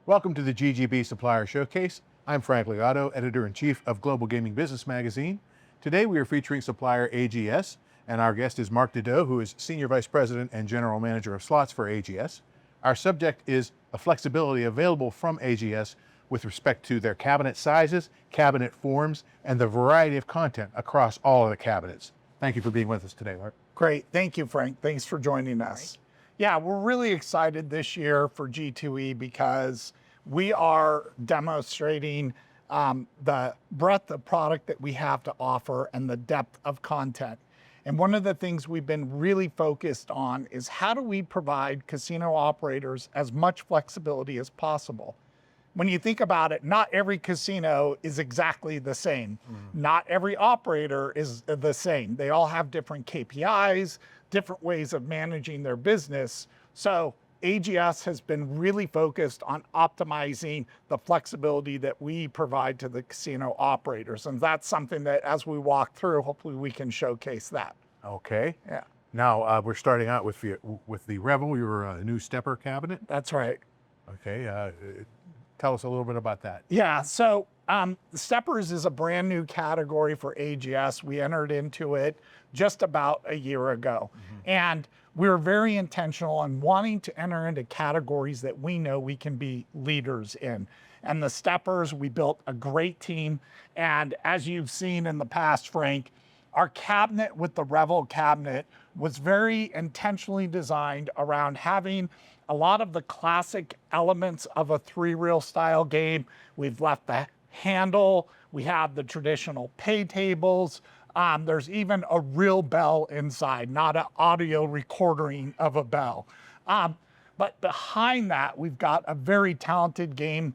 Welcome to the GGB Supplier Showcase. I'm Frank Legato, Editor-in-Chief of Global Gaming Business Magazine. Today we are featuring supplier AGS, and our guest is Mark DeDeaux, who is Senior Vice President and General Manager of Slots for AGS. Our subject is the flexibility available from AGS with respect to their cabinet sizes, cabinet forms, and the variety of content across all of the cabinets. Thank you for being with us today, Mark. Great, thank you, Frank. Thanks for joining us. Yeah, we're really excited this year for G2E because we are demonstrating the breadth of product that we have to offer and the depth of content. And one of the things we've been really focused on is how do we provide casino operators as much flexibility as possible? When you think about it, not every casino is exactly the same. Not every operator is the same. They all have different KPIs, different ways of managing their business. So AGS has been really focused on optimizing the flexibility that we provide to the casino operators. And that's something that as we walk through, hopefully we can showcase that. Okay. Yeah. Now we're starting out with the Revel, your new stepper cabinet. That's right. Okay. Tell us a little bit about that. Yeah, so the steppers is a brand new category for AGS. We entered into it just about a year ago. And we were very intentional on wanting to enter into categories that we know we can be leaders in. And the steppers, we built a great team. And as you've seen in the past, Frank, our cabinet with the Revel cabinet was very intentionally designed around having a lot of the classic elements of a three-reel style game. We've left the handle, we have the traditional pay tables, there's even a real bell inside, not an audio recording of a bell. But behind that, we've got a very talented game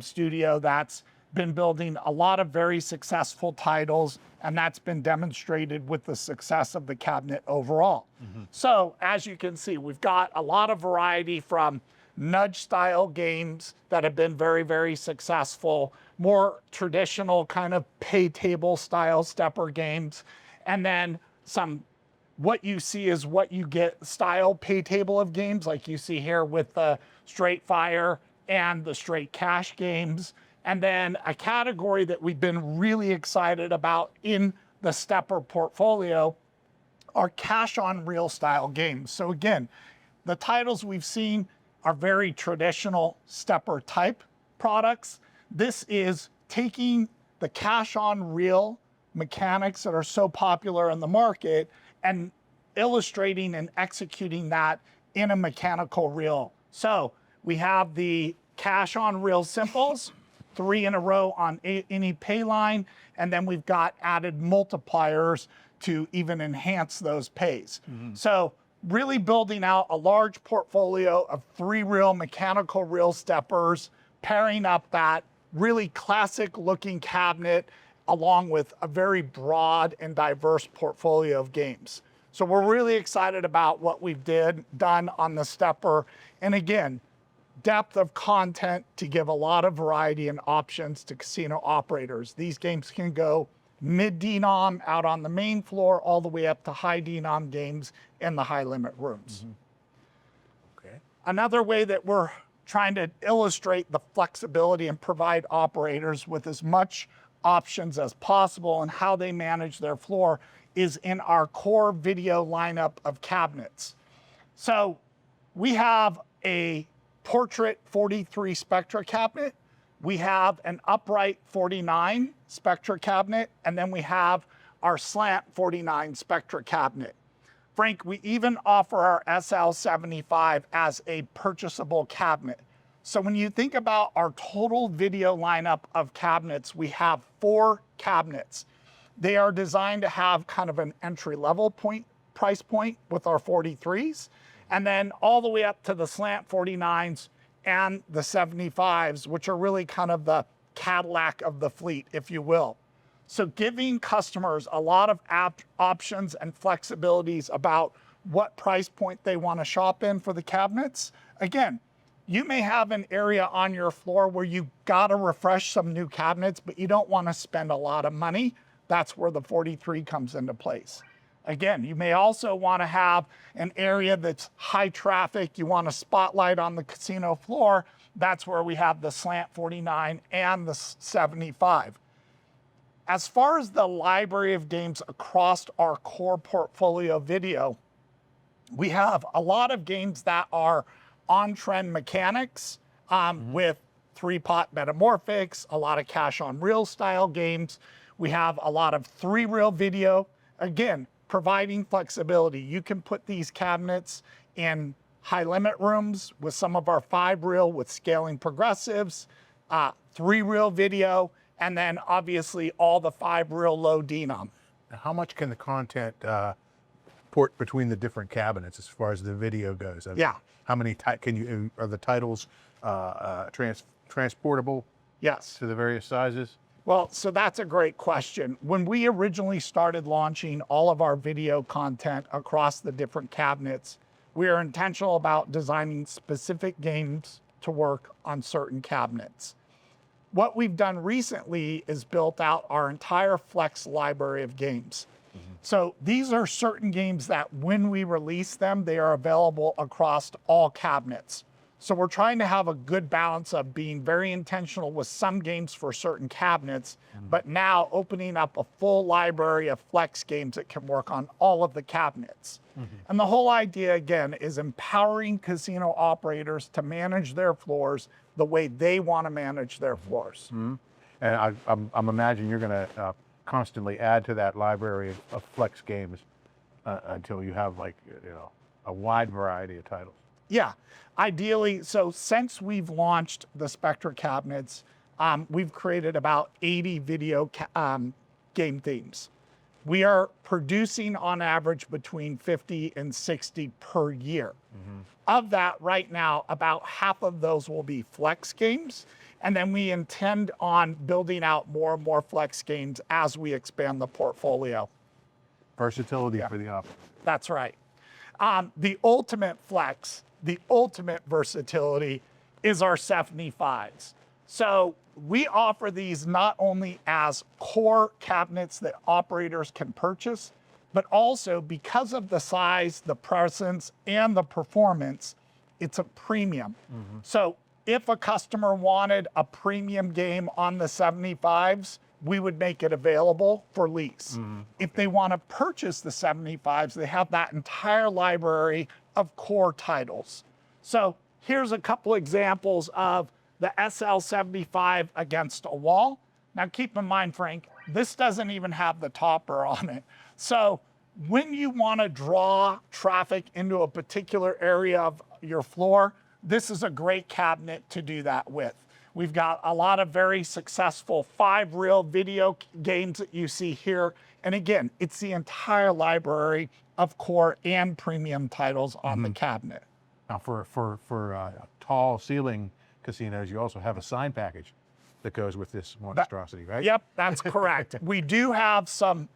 studio that's been building a lot of very successful titles, and that's been demonstrated with the success of the cabinet overall. So as you can see, we've got a lot of variety from nudge style games that have been very, very successful, more traditional kind of pay table style stepper games, and then some what you see is what you get style pay table of games like you see here with the straight fire and the straight cash games. And then a category that we've been really excited about in the stepper portfolio are cash on reel style games. So again, the titles we've seen are very traditional stepper type products. This is taking the cash on reel mechanics that are so popular in the market and illustrating and executing that in a mechanical reel. So we have the cash on reel simples, 3 in a row on any pay line, and then we've got added multipliers to even enhance those pays. So really building out a large portfolio of 3-reel mechanical reel steppers, pairing up that really classic looking cabinet along with a very broad and diverse portfolio of games. So we're really excited about what we've done on the stepper. And again, depth of content to give a lot of variety and options to casino operators. These games can go mid-denom out on the main floor all the way up to high denom games in the high limit rooms. Okay. Another way that we're trying to illustrate the flexibility and provide operators with as much options as possible and how they manage their floor is in our core video lineup of cabinets. So we have a portrait 43 Spectra cabinet, we have an upright 49 Spectra cabinet, and then we have our slant 49 Spectra cabinet. Frank, we even offer our SL75 as a purchasable cabinet. So when you think about our total video lineup of cabinets, we have 4 cabinets. They are designed to have kind of an entry-level price point with our 43s, and then all the way up to the slant 49s and the 75s, which are really kind of the Cadillac of the fleet, if you will. So giving customers a lot of options and flexibilities about what price point they want to shop in for the cabinets. Again, you may have an area on your floor where you got to refresh some new cabinets, but you don't want to spend a lot of money. That's where the 43 comes into place. Again, you may also want to have an area that's high traffic. You want a spotlight on the casino floor. That's where we have the slant 49 and the 75. As far as the library of games across our core portfolio video, we have a lot of games that are on-trend mechanics with three-pot metamorphics, a lot of cash on reel style games. We have a lot of three-reel video, again, providing flexibility. You can put these cabinets in high-limit rooms with some of our five-reel with scaling progressives, three-reel video, and then obviously all the five-reel low denom. How much can the content port between the different cabinets as far as the video goes? Yeah. How many are the titles transportable? Yes. To the various sizes? Well, so that's a great question. When we originally started launching all of our video content across the different cabinets, we are intentional about designing specific games to work on certain cabinets. What we've done recently is built out our entire Flex library of games. So these are certain games that when we release them, they are available across all cabinets. So we're trying to have a good balance of being very intentional with some games for certain cabinets, but now opening up a full library of Flex games that can work on all of the cabinets. And the whole idea, again, is empowering casino operators to manage their floors the way they want to manage their floors. And I'm imagining you're going to constantly add to that library of Flex games until you have a wide variety of titles. Yeah, ideally, so since we've launched the Spectra cabinets, we've created about 80 video game themes. We are producing on average between 50 and 60 per year. Of that, right now, about half of those will be Flex games. And then we intend on building out more and more Flex games as we expand the portfolio. Versatility for the operator. That's right. The ultimate Flex, the ultimate versatility is our 75s. So we offer these not only as core cabinets that operators can purchase, but also because of the size, the presence, and the performance, it's a premium. So if a customer wanted a premium game on the 75s, we would make it available for lease. If they want to purchase the 75s, they have that entire library of core titles. So here's a couple examples of the SL75 against a wall. Now keep in mind, Frank, this doesn't even have the topper on it. So when you want to draw traffic into a particular area of your floor, this is a great cabinet to do that with. We've got a lot of very successful five-reel video games that you see here. And again, it's the entire library of core and premium titles on the cabinet. Now for tall ceiling casinos, you also have a sign package that goes with this monstrosity, right? Yep, that's correct. We do have some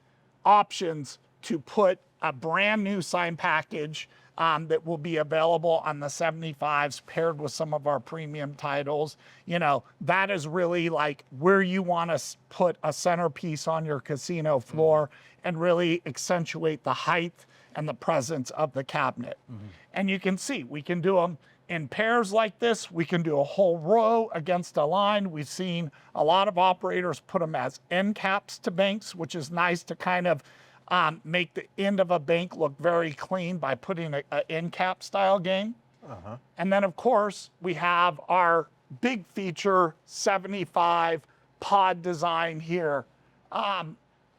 options to put a brand new sign package that will be available on the 75s paired with some of our premium titles. You know, that is really like where you want to put a centerpiece on your casino floor and really accentuate the height and the presence of the cabinet. And you can see, we can do them in pairs like this. We can do a whole row against a line. We've seen a lot of operators put them as end caps to banks, which is nice to kind of make the end of a bank look very clean by putting an end cap style game. And then of course, we have our big feature 75 pod design here.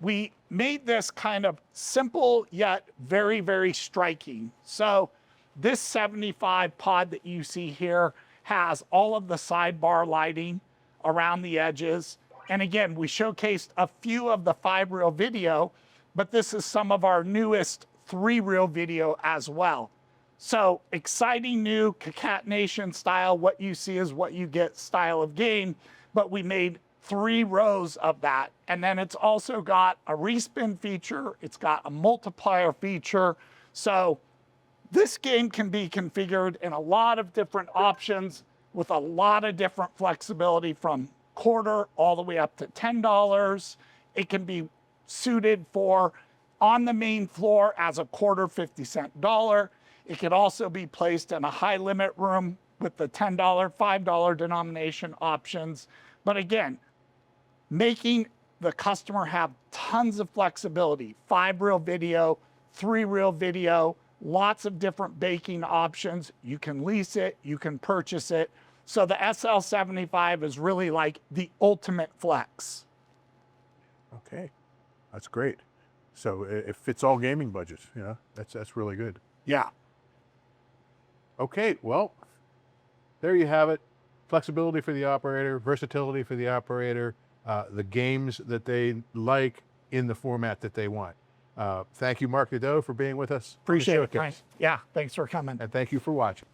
We made this kind of simple yet very, very striking. So this 75 pod that you see here has all of the sidebar lighting around the edges. And again, we showcased a few of the 5-reel video, but this is some of our newest 3-reel video as well. So exciting new concatenation style, what you see is what you get style of game, but we made 3 rows of that. And then it's also got a respin feature, it's got a multiplier feature. So this game can be configured in a lot of different options with a lot of different flexibility from quarter all the way up to $10. It can be suited for on the main floor as a quarter 50-cent dollar. It could also be placed in a high limit room with the $10, $5 denomination options. But again, making the customer have tons of flexibility, 5-reel video, 3-reel video, lots of different baking options. You can lease it, you can purchase it. So the SL75 is really like the ultimate flex. Okay, that's great. So it fits all gaming budgets, you know, that's really good. Yeah. Okay, well, there you have it. Flexibility for the operator, versatility for the operator, the games that they like in the format that they want. Thank you, Mark DeDeaux, for being with us. Appreciate it, Frank. Yeah, thanks for coming. And thank you for watching.